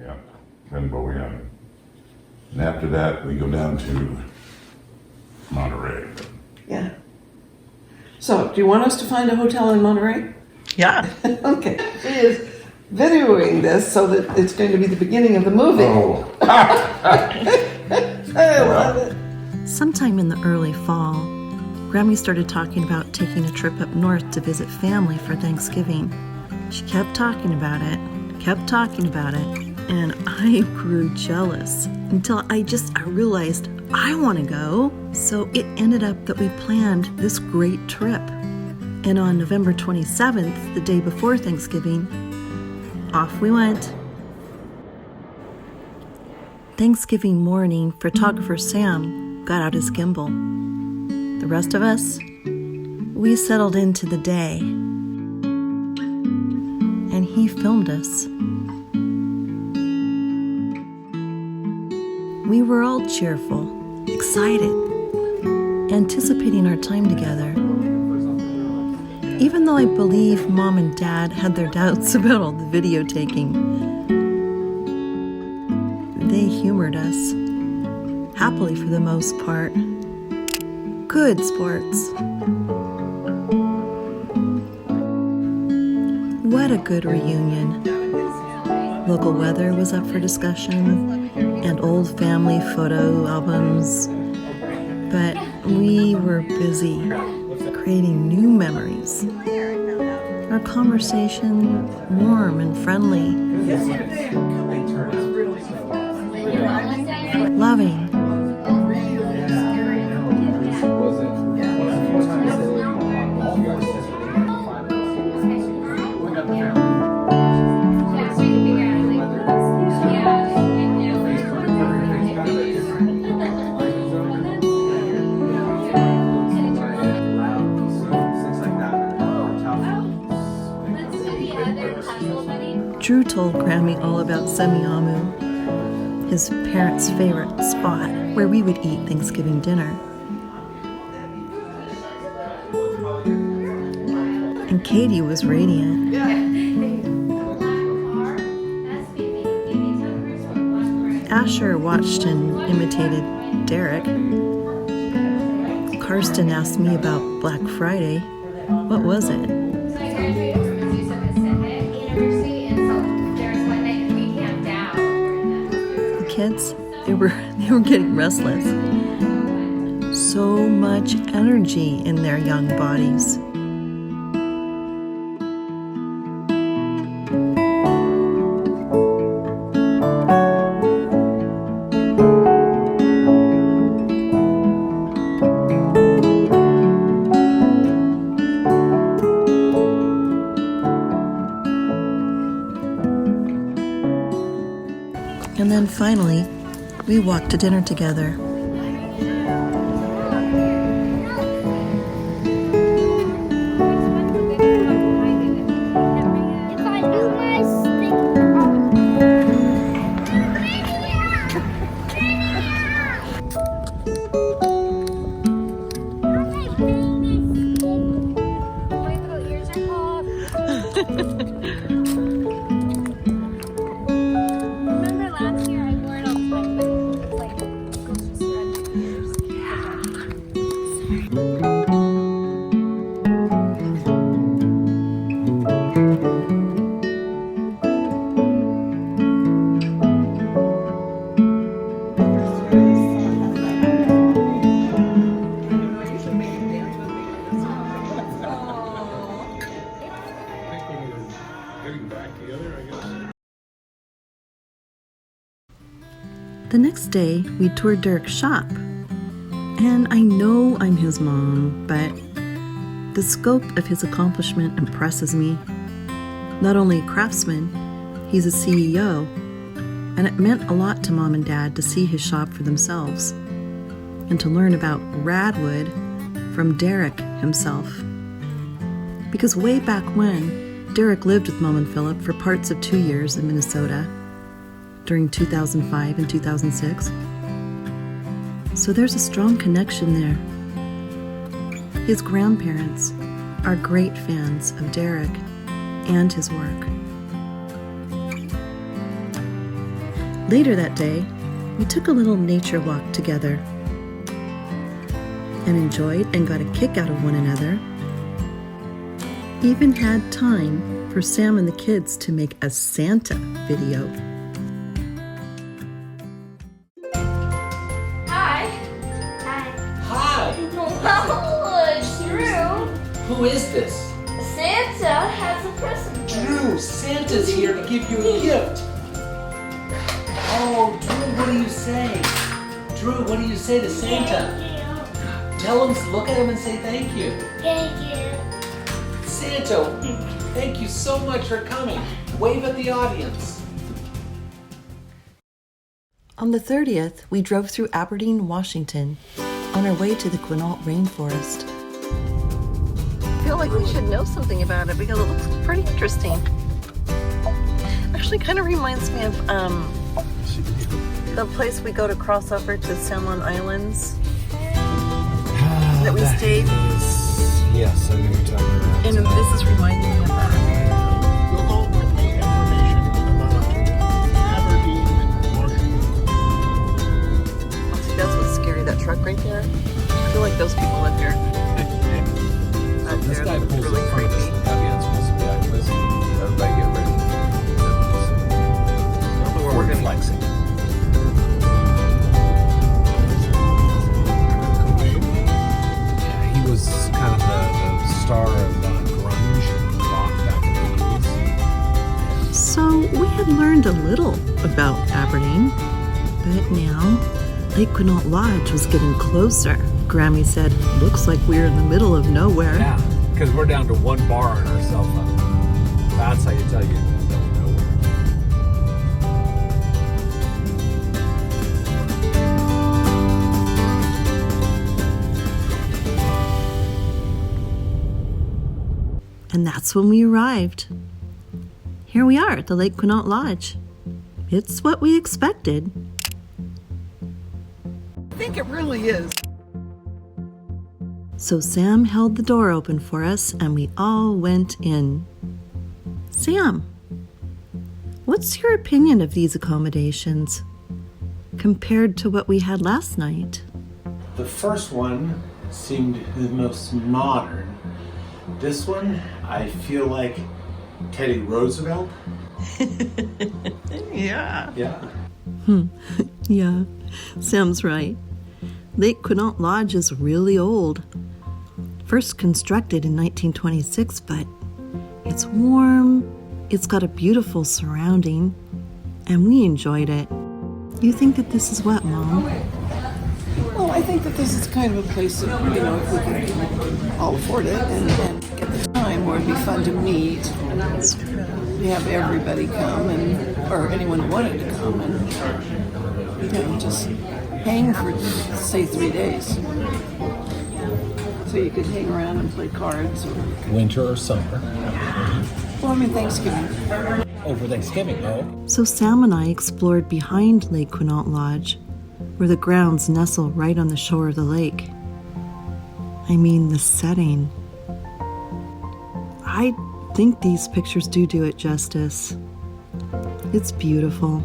Yeah, Benbow Inn. And after that, we go down to Monterey. Yeah. So, do you want us to find a hotel in Monterey? Yeah. Okay. She is videoing this so that it's going to be the beginning of the movie. Oh. I love it. Sometime in the early fall, Grammy started talking about taking a trip up north to visit family for Thanksgiving. She kept talking about it, and I grew jealous until I realized I want to go. So it ended up that we planned this great trip. And on November 27th, the day before Thanksgiving, off we went. Thanksgiving morning, photographer Sam got out his gimbal. The rest of us, we settled into the day. And he filmed us. We were all cheerful, excited, anticipating our time together. Even though I believe Mom and Dad had their doubts about all the video taking, they humored us, happily for the most part. Good sports. What a good reunion. Local weather was up for discussion, and old family photo albums. But we were busy creating new memories. Our conversation warm and friendly. Loving. Drew told Grammy all about Semiahmoo, his parents' favorite spot where we would eat Thanksgiving dinner. And Katie was radiant. Asher watched and imitated Derek. Karsten asked me about Black Friday. What was it? The kids, they were getting restless. So much energy in their young bodies. And then finally, we walked to dinner together. The next day, we toured Derek's shop. And I know I'm his mom, but the scope of his accomplishment impresses me. Not only a craftsman, he's a CEO, and it meant a lot to Mom and Dad to see his shop for themselves and to learn about Raedwood from Derek himself. Because way back when, Derek lived with Mom and Philip for parts of 2 years in Minnesota during 2005 and 2006. So there's a strong connection there. His grandparents are great fans of Derek and his work. Later that day, we took a little nature walk together and enjoyed and got a kick out of one another. Even had time for Sam and the kids to make a Santa video. Hi. Hi! Oh, it's Drew. Who is this? Santa has a present. Drew, Santa's here to give you a gift. Oh, Drew, what do you say? Drew, what do you say to Santa? Thank Tell him, look at him and say thank you. you. Thank you. Santa, thank you so much for coming. Wave at the audience. On the 30th, we drove through Aberdeen, Washington, on our way to the Quinault rainforest. I feel like we should know something about it because it looks pretty interesting. Actually, kind of reminds me of the place we go to cross over to San Juan Islands that we stayed. Yes, I know what you're talking about. And this is reminding me of that. Local information about Aberdeen, Washington. See, that's what's scary, that truck right there. I feel like those people live here. Back This there, guy that's pulls really in front of us. creepy. That'd be supposed to be activist. Everybody get ready. We're gonna- flexing. Yeah, he was kind of the star of grunge and rock back in the 80s. So we had learned a little about Aberdeen, but now Lake Quinault Lodge was getting closer. Grammy said, looks like we're in the middle of nowhere. Yeah, because we're down to one bar on our cell phone. That's how you tell you're in the middle of nowhere. And that's when we arrived. Here we are at the Lake Quinault Lodge. It's what we expected. I think it really is. So Sam held the door open for us and we all went in. Sam, what's your opinion of these accommodations compared to what we had last night? The first one seemed the most modern. This one, I feel like Teddy Roosevelt. Yeah. Yeah. Yeah, Sam's right. Lake Quinault Lodge is really old. First constructed in 1926, but it's warm, it's got a beautiful surrounding, and we enjoyed it. You think that this is what, Mom? Well, I think that this is kind of a place that, you know, if we can all afford it and get the time where it'd be fun to meet. We have everybody come or anyone who wanted to come and, you know, just hang for, say, 3 days. So you could hang around and play cards or, Winter or summer? well, I mean, Thanksgiving. Over Thanksgiving, oh. So Sam and I explored behind Lake Quinault Lodge, where the grounds nestle right on the shore of the lake. I mean, the setting. I think these pictures do it justice. It's beautiful.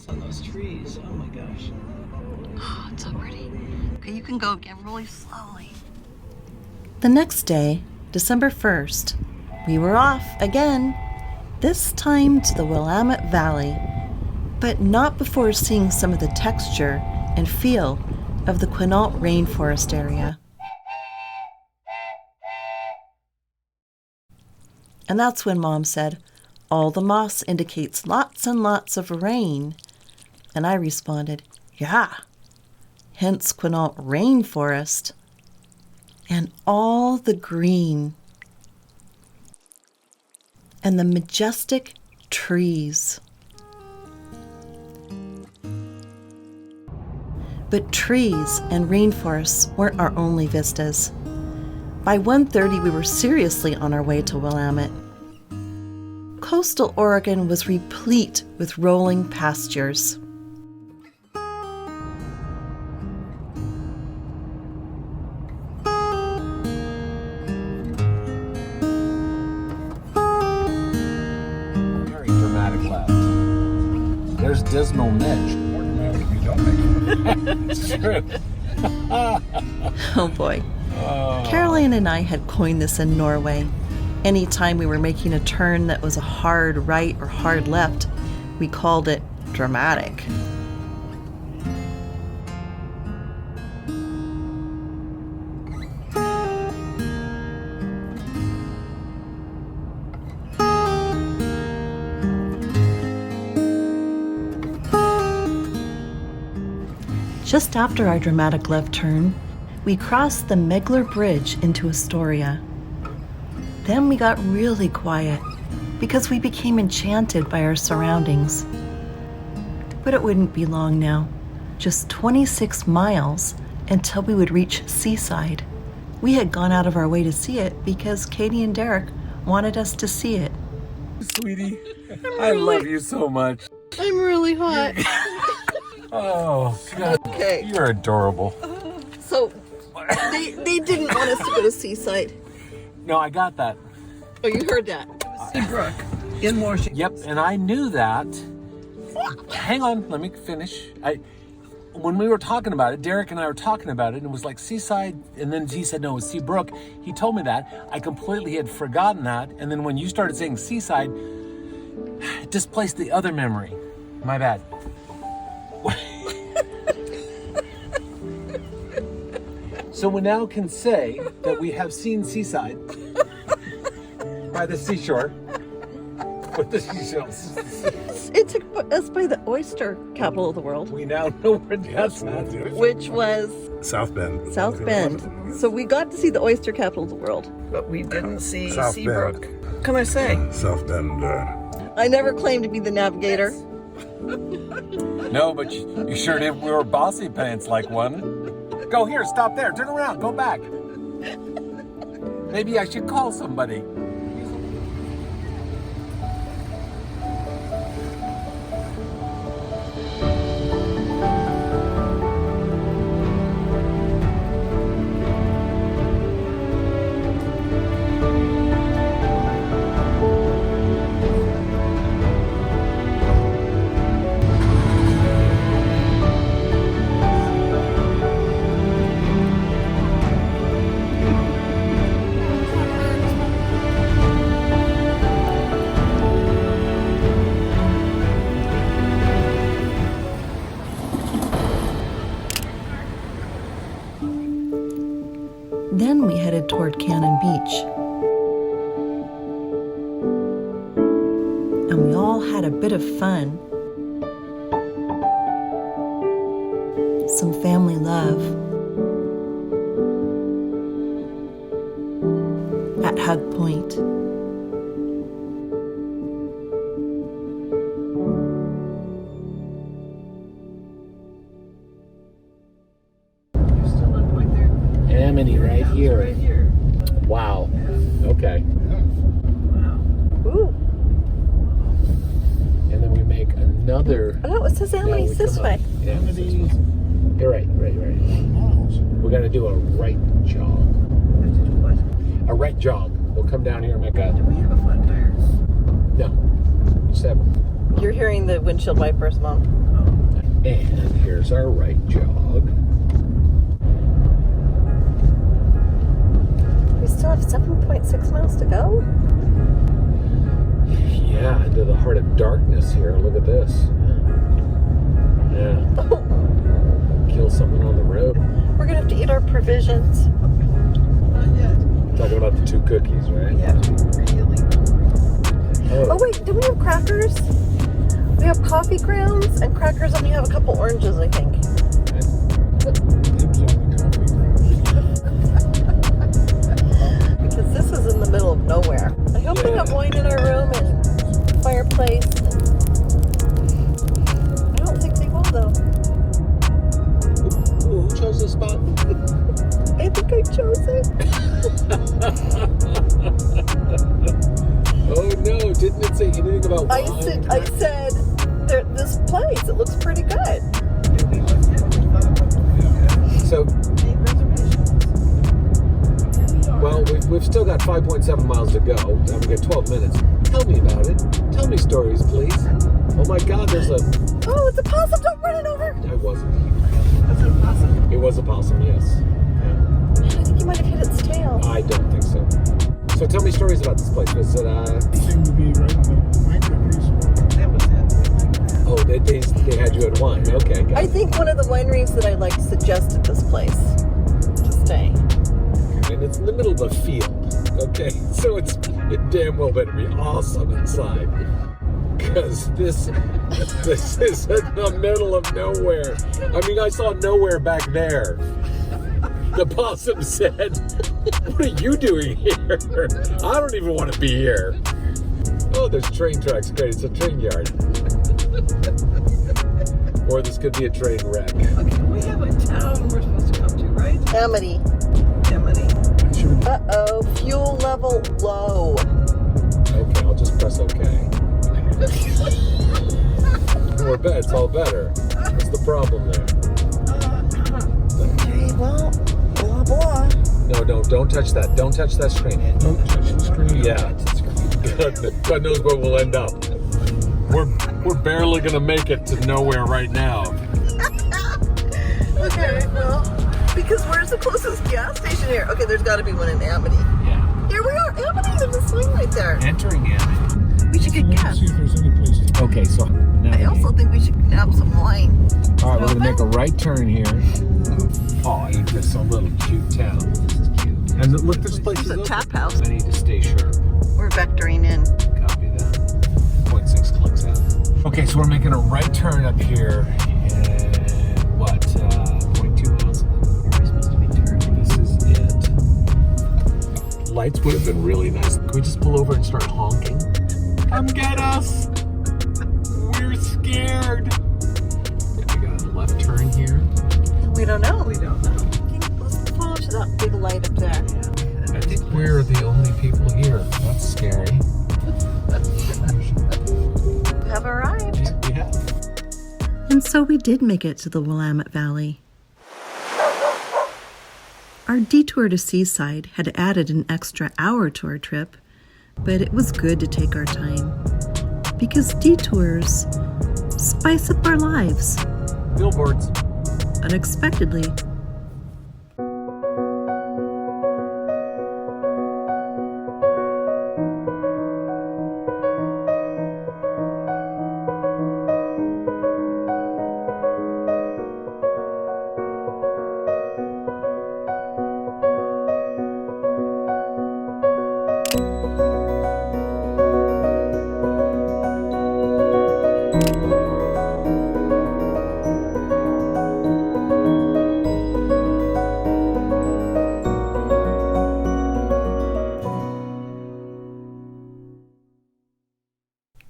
On those trees, oh my gosh. Oh, it's so pretty. Okay, you can go again really slowly. The next day, December 1st, We were off again, this time to the Willamette Valley, but not before seeing some of the texture and feel of the Quinault rainforest area. And that's when Mom said, "All the moss indicates lots and lots of rain." And I responded, "Yeah, hence Quinault rainforest." And all the green. And the majestic trees. But trees and rainforests weren't our only vistas. By 1:30, we were seriously on our way to Willamette. Coastal Oregon was replete with rolling pastures. Very dramatic left. There's Dismal Niche. More dramatic if you don't make it. It's true. Oh boy. Caroline and I had coined this in Norway. Anytime we were making a turn that was a hard right or hard left, we called it dramatic. Just after our dramatic left turn, we crossed the Megler Bridge into Astoria. Then we got really quiet because we became enchanted by our surroundings. But it wouldn't be long now, just 26 miles until we would reach Seaside. We had gone out of our way to see it because Katie and Derek wanted us to see it. Sweetie, I love you so much. I'm really hot. Oh, God. Okay. You're adorable. So they didn't want us to go to Seaside. No, I got that. Oh, you heard that? Seabrook in Washington. Yep, and I knew that. Hang on, let me finish. When we were talking about it, Derek and I were talking about it, and it was like Seaside, and then he said, no, it was Seabrook. He told me that. I completely had forgotten that, and then when you started saying Seaside, it displaced the other memory. My bad. So we now can say that we have seen Seaside by the seashore with the seashells. It took us by the oyster capital of the world, We now know where that's at. which was South Bend. South Bend. So we got to see the oyster capital of the world. But we didn't see South Seabrook. Bend. What can I say? South Bend. I never claimed to be the navigator. No, but you sure did. We were bossy pants like one. Go here, stop there, turn around, go back. Maybe I should call somebody. Then we headed toward Cannon Beach. And we all had a bit of fun. Some family love. At Hug Point. Amity right here. Wow. Okay. Ooh, And then we make another. no, it says Amity's this way. Amity. You're right. We're gonna do a right jog. A right jog. We'll come down here and make a. Do we have a flat tire? No. Just have. You're hearing the windshield wipers, Mom. And here's our right jog. We still have 7.6 miles to go. heart of darkness here. Look at this. Yeah. Kill someone on the road. We're gonna have to eat our provisions. Talking about the 2 cookies, right? Yeah, really. Oh wait, do we have crackers? We have coffee grounds and crackers, and we have a couple oranges, I think. Because this is in the middle of nowhere. I hope we have wine in our room and fireplace. I don't think they will though. Who chose this spot? I think I chose it. Oh no, didn't it say anything about wine? I said this place, it looks pretty good. So, well, we've still got 5.7 miles to go. We got 12 minutes. Tell me about it. Tell me stories, please. Oh my God, there's a... Oh, it's a possum, don't run it over. I wasn't. Was it a possum? It was a possum, yes. Yeah. I think you might have hit its tail. I don't think so. So tell me stories about this place. Was it, Seemed to be right in the wine country. That was it. Oh, they had you at wine. Okay, got I it. think one of the wineries that I like suggested this place to stay. And it's in the middle of a field, okay? So it damn well better be awesome inside. Because this is in the middle of nowhere. I mean, I saw nowhere back there. The possum said, "What are you doing here? I don't even want to be here." Oh, there's train tracks. Great, it's a train yard. Or this could be a train wreck. Okay, we have a town we're supposed to come to, right? Amity. Amity. Uh-oh, fuel level low. Okay, I'll just press OK. It's all better. What's the problem there? Okay, well, blah blah. No, don't touch that. Don't touch that screen. Don't touch the screen. Yeah. God knows where we'll end up. We're barely gonna make it to nowhere right now. Okay, well, because where's the closest gas station here? Okay, there's got to be one in Amity. Yeah. Here we are, Amity. There's a sign right there. Entering Amity. We should get gas. See if there's any place to... Okay, so now. I also think we should have some wine. All right, we're gonna make a right turn here. Oh, ain't this a little cute town? This is cute. And look, this place is It's a open. tap house. I need to stay sharp. We're vectoring in. Copy that. 0.6 clicks out. Okay, so we're making a right turn up here, and what? 0.2 miles. Where are we supposed to be turning? This is it. Lights would have been really nice. Can we just pull over and start honking? Come get us! We're scared. We got a left turn here. We don't know. We don't know. Let's follow to that big light up there. I think we're the only people here. That's scary. We have arrived. Yeah, we have. And so we did make it to the Willamette Valley. Our detour to Seaside had added an extra hour to our trip, but it was good to take our time because detours spice up our lives Billboards. unexpectedly.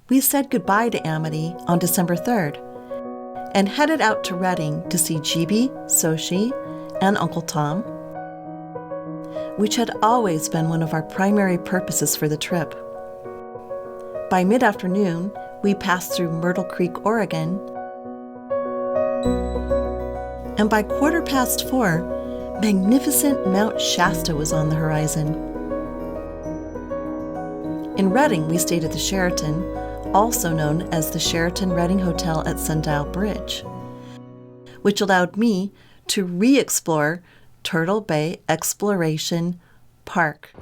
We said goodbye to Amity on December 3rd and headed out to Redding to see GB, Soshi, and Uncle Tom, which had always been one of our primary purposes for the trip. By mid-afternoon, we passed through Myrtle Creek, Oregon, and by 4:15, magnificent Mount Shasta was on the horizon. In Redding, we stayed at the Sheraton, also known as the Sheraton Redding Hotel at Sundial Bridge, which allowed me to re-explore Turtle Bay Exploration Park.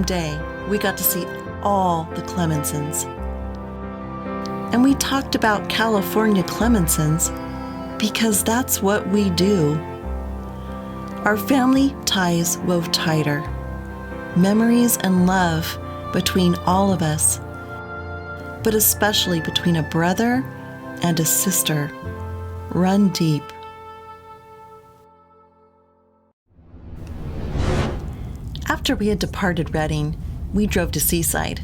day, we got to see all the Cleminsons. And we talked about California Cleminsons because that's what we do. Our family ties wove tighter. Memories and love between all of us, but especially between a brother and a sister, run deep. After we had departed Redding, we drove to Seaside.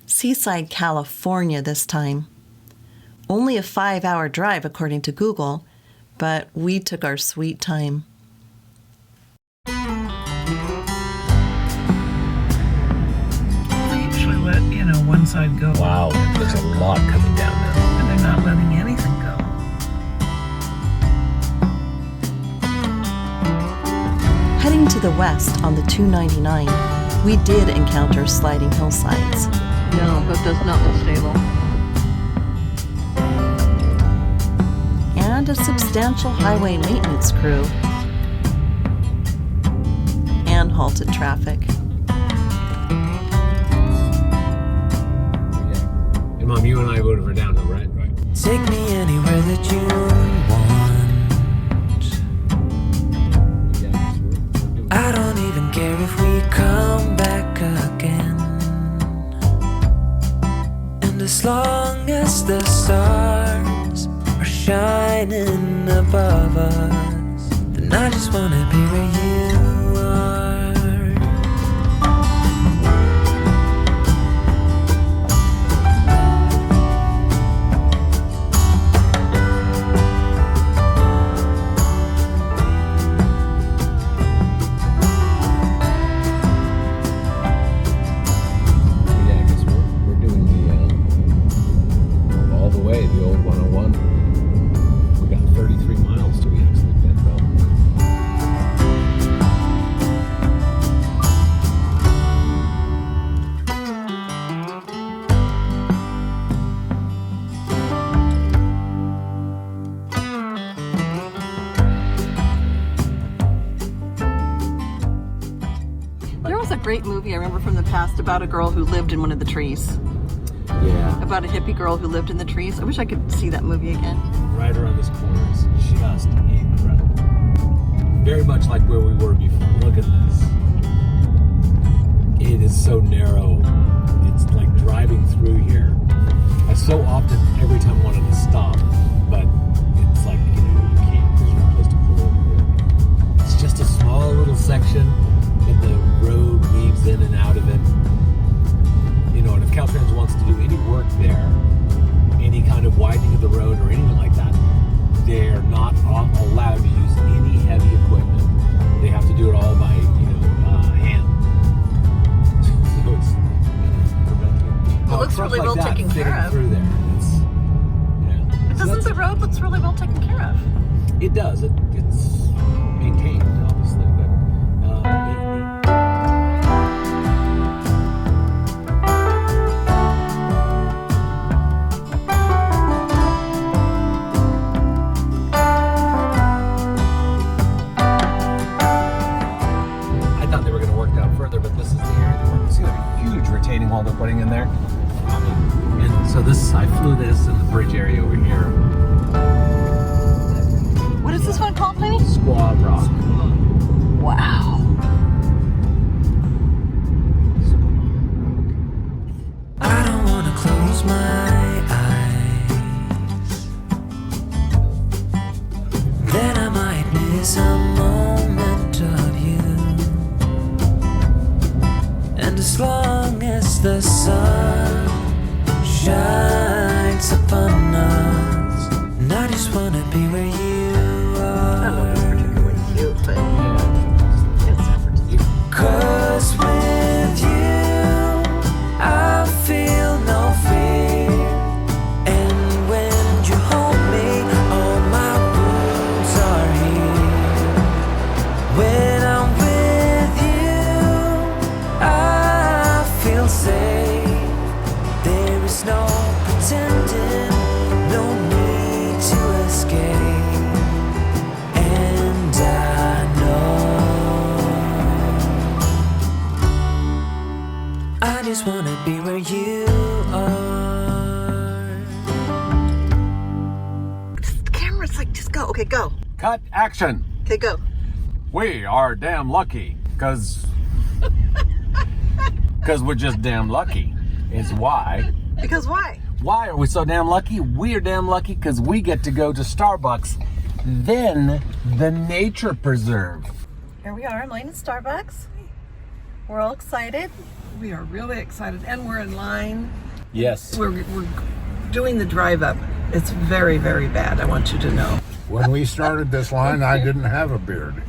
Seaside, California this time. Only a 5-hour drive according to Google, but we took our sweet time. They usually let, one side go. Wow, there's a lot coming down now. And they're not letting anything go. Heading to the west on the 299, we did encounter sliding hillsides. No, that does not look stable. And a substantial highway maintenance crew. And halted traffic. And Mom, you and I voted for downhill, right? Right. Take me anywhere that you want. I don't even care if we come back again. And as long as the stars are shining above us, then I just wanna be where you are. Great movie I remember from the past about a girl who lived in one of the trees. Yeah. About a hippie girl who lived in the trees. I wish I could see that movie again. Right around this corner is just incredible. Very much like where we were before. Look at this. It is so narrow. It's like driving through here. I so often, every time wanted to stop, but it's like, you can't. There's no place to pull over here. It's just a small little section. And the road weaves in and out of it. And if Caltrans wants to do any work there, any kind of widening of the road or anything like that, they're not allowed to use any heavy equipment. They have to do it all by, hand. So it's It looks really well taken care of. Through there. Doesn't the road looks really well taken care of? It does. It's maintained, obviously, but retaining wall they're putting in there. And so I flew this in the bridge area over here. What is this one called, Penny? Squaw Rock. Wow. I don't wanna close my eyes. Then I might miss a moment of you. And as long as the sun shines upon us, and I just wanna be where you are. I don't know if it's particularly cute, but it's effort. 'Cause with you, I feel no fear. And when you hold me, all my wounds are healed. When I'm with you, I feel safe. There is no pretending, no need to escape. just wanna be where you are. The camera's like, just go. Okay, go. Cut, action. Okay, go. We are damn lucky, cause we're just damn lucky is why. Because why? Why are we so damn lucky? We are damn lucky because we get to go to Starbucks, then the nature preserve. Here we are in line at Starbucks. We're all excited. We are really excited, and we're in line. Yes. We're doing the drive up. It's very, very bad, I want you to know. When we started this line, I didn't have a beard.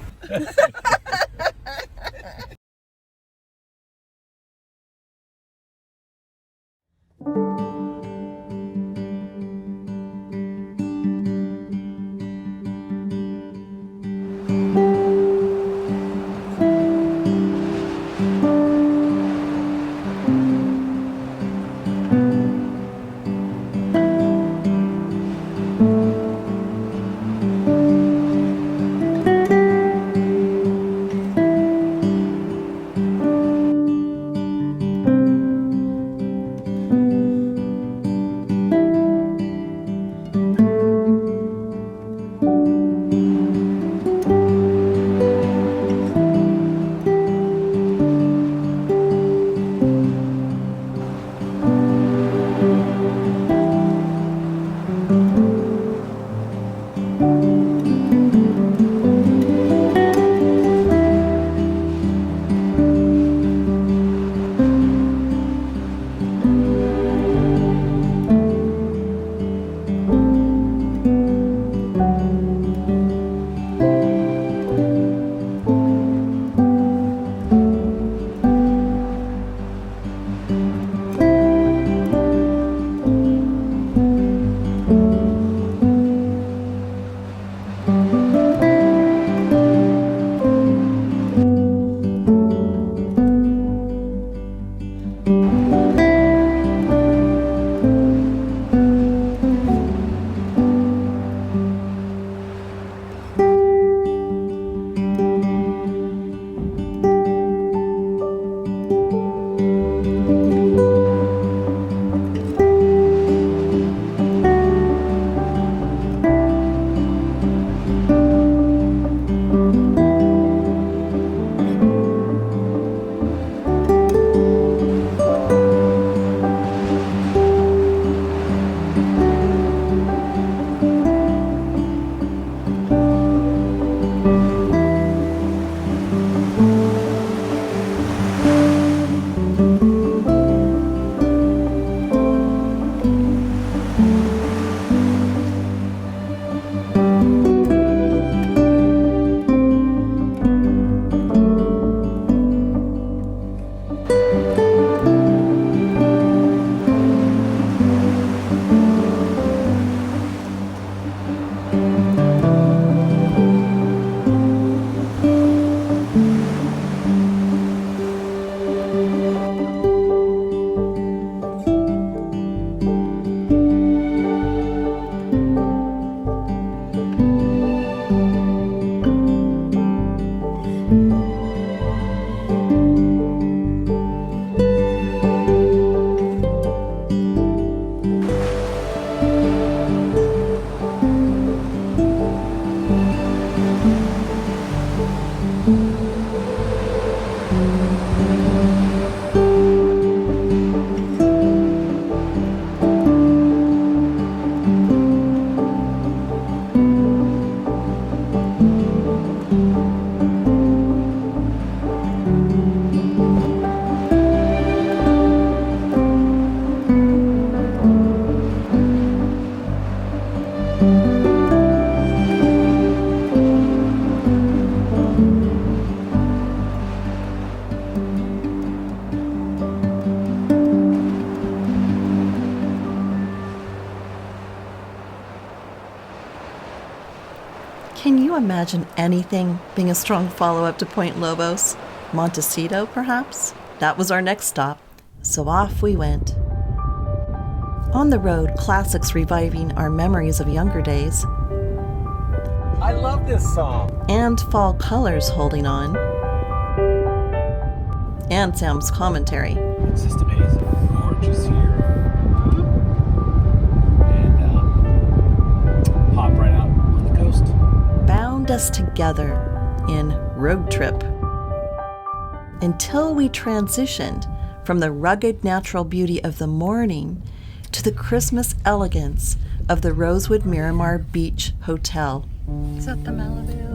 Can you imagine anything being a strong follow-up to Point Lobos? Montecito, perhaps? That was our next stop, so off we went. On the road, classics reviving our memories of younger days, I love this song. and fall colors holding on, and Sam's commentary. It's just amazing. Gorgeous here. And pop right out on the coast. Bound us together in road trip until we transitioned from the rugged natural beauty of the morning to the Christmas elegance of the Rosewood Miramar Beach Hotel. Is that the Malibu?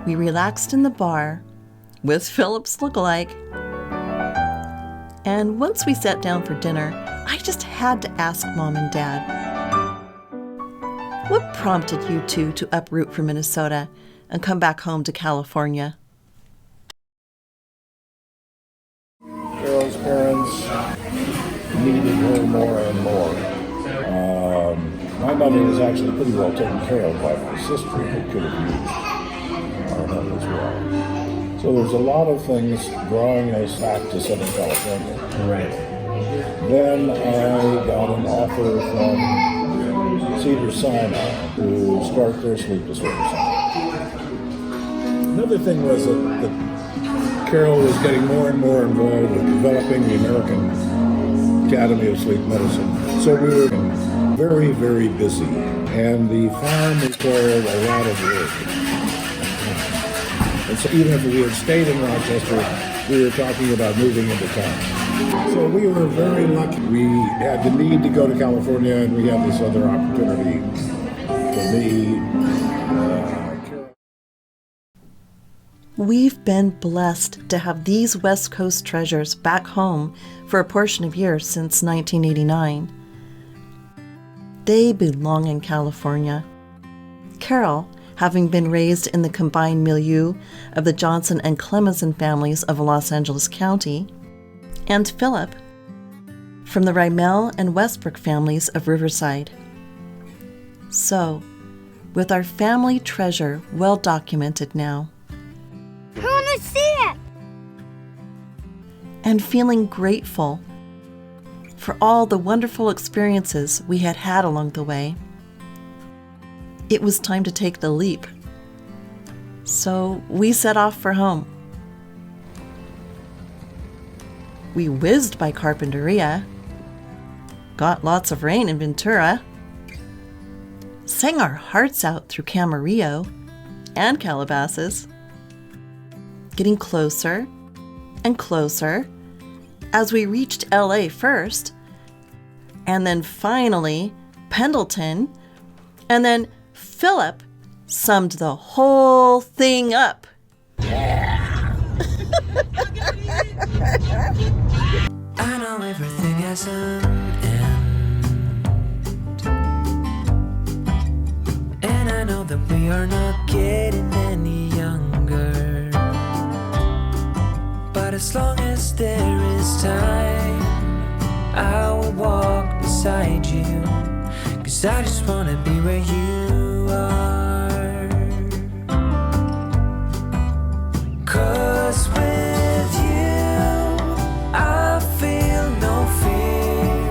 We relaxed in the bar with Philip's lookalike. And once we sat down for dinner, I just had to ask Mom and Dad, what prompted you two to uproot from Minnesota and come back home to California? Carol's parents needed her more and more. My mother was actually pretty well taken care of by my sister who could have used our help as well. So there's a lot of things drawing us back to Southern California. Right. Then I got an offer from Cedars-Sinai to start their sleep disorder center. Another thing was that Carol was getting more and more involved with developing the American Academy of Sleep Medicine. So we were very, very busy, and the farm required a lot of work. And so even if we had stayed in Rochester, we were talking about moving into town. So we were very lucky. We had the need to go to California, and we had this other opportunity for me. We've been blessed to have these West Coast treasures back home for a portion of years since 1989. They belong in California. Carol, having been raised in the combined milieu of the Johnson and Cleminson families of Los Angeles County, and Philip, from the Rymel and Westbrook families of Riverside. So, with our family treasure well documented now, I want to see it. and feeling grateful for all the wonderful experiences we had had along the way, it was time to take the leap. So we set off for home. We whizzed by Carpinteria, got lots of rain in Ventura, sang our hearts out through Camarillo and Calabasas, getting closer and closer as we reached LA first, and then finally Pendleton, and then Philip summed the whole thing up. I know everything has an end, and I know that we are not getting any younger. But as long as there is time, I will walk beside you, 'cause I just wanna be where you are. 'Cause with you, I feel no fear,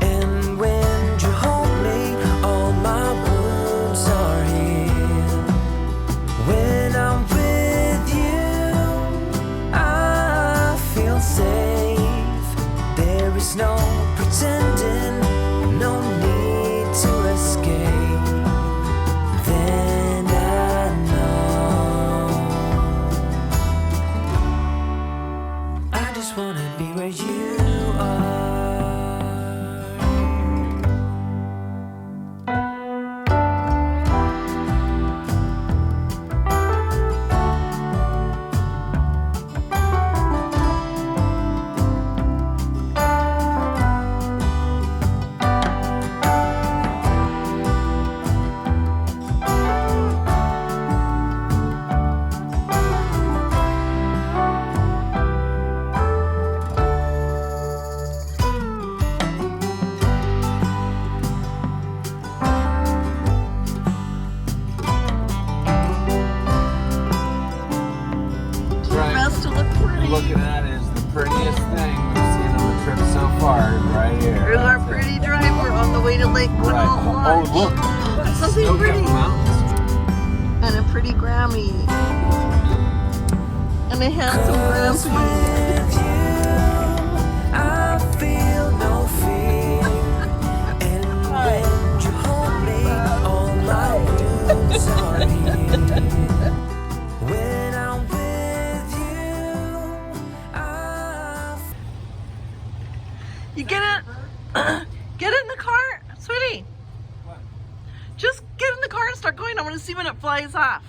and when you hold me, all my wounds are healed. When I'm with you, I feel safe. There is no pretending, no need to escape. orange. Oh, look. Something Snow-capped pretty. mountains. And a pretty Grammy. And a handsome Grammy. I feel no fear. And when you hold me, all my wounds are healed. When I'm with you, I You get in the car, sweetie. Just get in the car and start going. I want to see when it flies off.